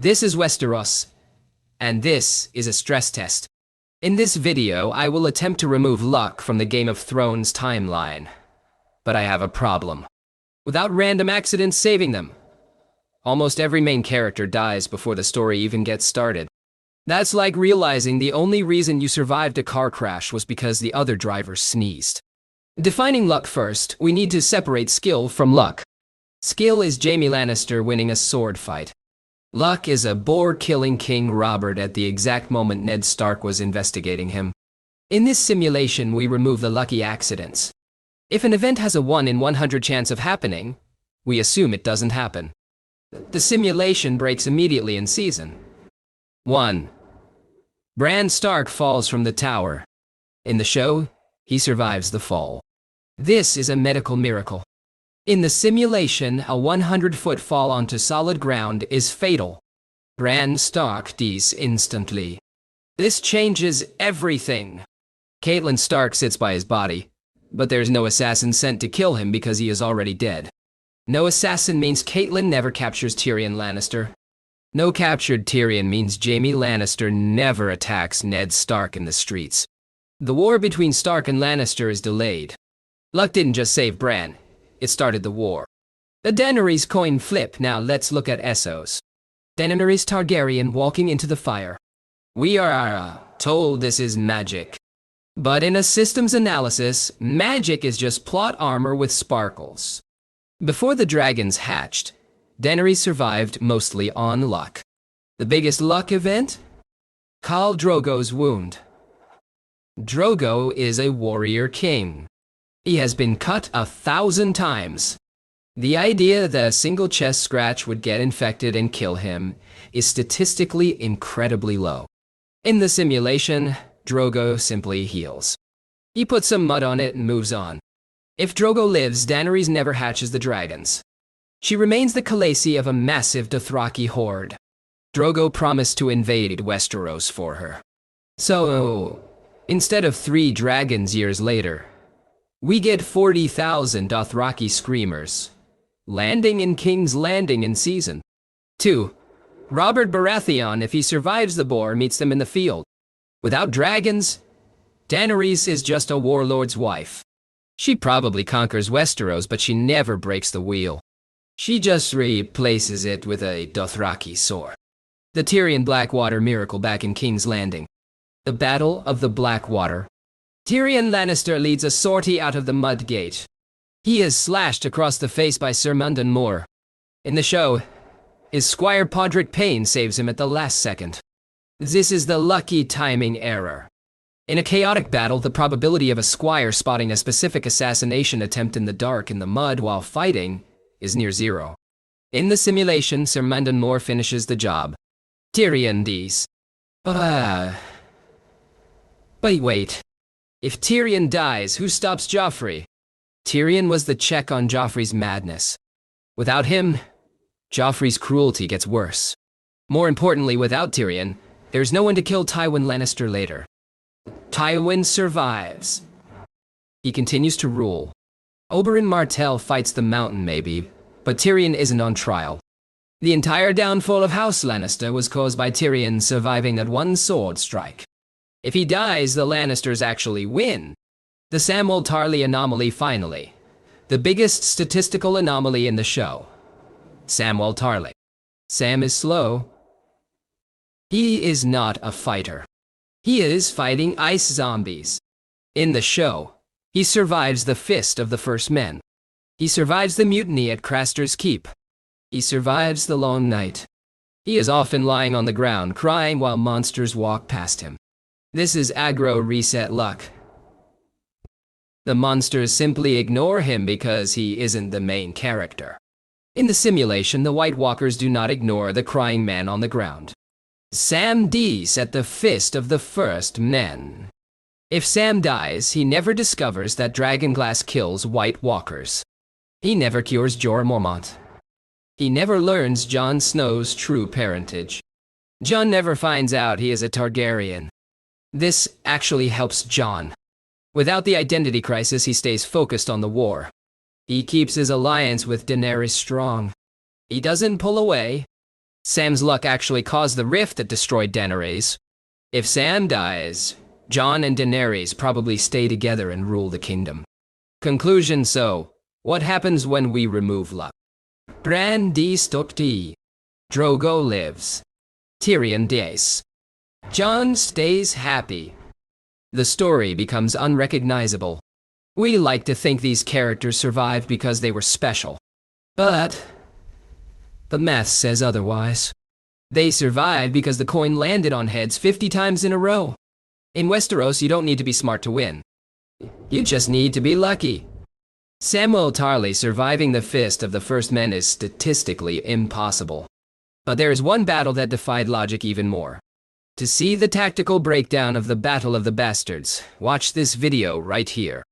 This is Westeros, and this is a stress test. In this video, I will attempt to remove luck from the Game of Thrones timeline. But I have a problem. Without random accidents saving them, almost every main character dies before the story even gets started. That's like realizing the only reason you survived a car crash was because the other driver sneezed. Defining luck first, we need to separate skill from luck. Skill is Jaime Lannister winning a sword fight. Luck is a boar-killing King Robert at the exact moment Ned Stark was investigating him. In this simulation, we remove the lucky accidents. If an event has a 1 in 100 chance of happening, we assume it doesn't happen. The simulation breaks immediately in Season 1. Bran Stark falls from the tower. In the show, he survives the fall. This is a medical miracle. In the simulation, a 100-foot fall onto solid ground is fatal. Bran Stark dies instantly. This changes everything. Catelyn Stark sits by his body, but there's no assassin sent to kill him because he is already dead. No assassin means Catelyn never captures Tyrion Lannister. No captured Tyrion means Jaime Lannister never attacks Ned Stark in the streets. The war between Stark and Lannister is delayed. Luck didn't just save Bran. It started the war. The Daenerys coin flip. Now let's look at Essos. Daenerys Targaryen walking into the fire. We are told this is magic. But in a systems analysis, magic is just plot armor with sparkles. Before the dragons hatched, Daenerys survived mostly on luck. The biggest luck event? Khal Drogo's wound. Drogo is a warrior king. He has been cut 1,000 times. The idea that a single chest scratch would get infected and kill him is statistically incredibly low. In the simulation, Drogo simply heals. He puts some mud on it and moves on. If Drogo lives, Daenerys never hatches the dragons. She remains the Khaleesi of a massive Dothraki horde. Drogo promised to invade Westeros for her. So, instead of 3 dragons years later, we get 40,000 Dothraki screamers, landing in King's Landing in Season 2. Robert Baratheon, if he survives the boar, meets them in the field. Without dragons, Daenerys is just a warlord's wife. She probably conquers Westeros, but she never breaks the wheel. She just replaces it with a Dothraki sword. The Tyrion Blackwater miracle back in King's Landing. The Battle of the Blackwater. Tyrion Lannister leads a sortie out of the Mudgate. He is slashed across the face by Sir Mundon Moore. In the show, his squire Podrick Payne saves him at the last second. This is the lucky timing error. In a chaotic battle, the probability of a squire spotting a specific assassination attempt in the dark in the mud while fighting is near 0. In the simulation, Sir Mundon Moore finishes the job. Tyrion dies. But wait. If Tyrion dies, who stops Joffrey? Tyrion was the check on Joffrey's madness. Without him, Joffrey's cruelty gets worse. More importantly, without Tyrion, there's no one to kill Tywin Lannister later. Tywin survives. He continues to rule. Oberyn Martell fights the Mountain maybe, but Tyrion isn't on trial. The entire downfall of House Lannister was caused by Tyrion surviving that one sword strike. If he dies, the Lannisters actually win. The Samwell Tarly anomaly finally. The biggest statistical anomaly in the show. Samwell Tarly. Sam is slow. He is not a fighter. He is fighting ice zombies. In the show, he survives the Fist of the First Men. He survives the mutiny at Craster's Keep. He survives the long night. He is often lying on the ground crying while monsters walk past him. This is aggro reset luck. The monsters simply ignore him because he isn't the main character. In the simulation, the White Walkers do not ignore the crying man on the ground. Sam dies at the Fist of the First Men. If Sam dies, he never discovers that Dragonglass kills White Walkers. He never cures Jorah Mormont. He never learns Jon Snow's true parentage. Jon never finds out he is a Targaryen. This actually helps Jon. Without the identity crisis, he stays focused on the war. He keeps his alliance with Daenerys strong. He doesn't pull away. Sam's luck actually caused the rift that destroyed Daenerys. If Sam dies, Jon and Daenerys probably stay together and rule the kingdom. Conclusion: so, what happens when we remove luck? Bran dies. Drogo lives. Tyrion dies. Jon stays happy. The story becomes unrecognizable. We like to think these characters survived because they were special. But the math says otherwise. They survived because the coin landed on heads 50 times in a row. In Westeros, you don't need to be smart to win. You just need to be lucky. Samwell Tarly surviving the Fist of the First Men is statistically impossible. But there is one battle that defied logic even more. To see the tactical breakdown of the Battle of the Bastards, watch this video right here.